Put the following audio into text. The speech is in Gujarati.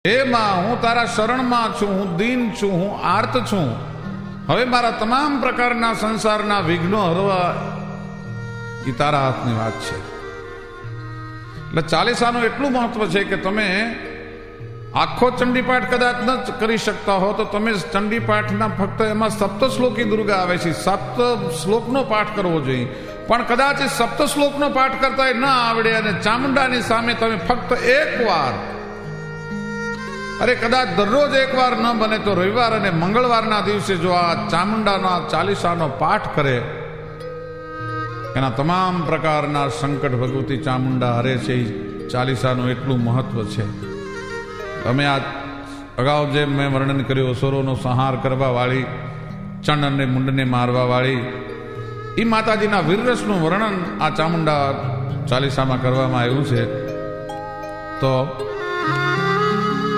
હે માં, હું તારા શરણમાં છું, હું દીન છું, હું આર્ત છું. હવે મારા તમામ પ્રકારના સંસારના વિઘ્નો હરવા એ તારા હાથની વાત છે. એટલે ચાલીસાનું એટલું મહત્વ છે કે તમે આખો ચંડીપાઠ કદાચ ન કરી શકતા હો તો તમે ચંડીપાઠના ફક્ત એમાં સપ્ત શ્લોકી દુર્ગા આવે છે, સપ્ત શ્લોકનો પાઠ કરવો જોઈએ. પણ કદાચ એ સપ્ત શ્લોકનો પાઠ કરતા ન આવડે અને ચામુંડાની સામે તમે ફક્ત એક વાર, અરે કદાચ દરરોજ એક વાર ન બને તો રવિવાર અને મંગળવારના દિવસે જો આ ચામુંડાના ચાલીસાનો પાઠ કરે, એના તમામ પ્રકારના સંકટ ભગવતી ચામુંડા હરે છે. એ ચાલીસાનું એટલું મહત્વ છે. અમે આ અગાઉ જે મેં વર્ણન કર્યું, અસુરોનો સંહાર કરવા વાળી, ચંડ અને મુંડને મારવા વાળી, એ માતાજીના વીરરસનું વર્ણન આ ચામુંડા ચાલીસામાં કરવામાં આવ્યું છે. તો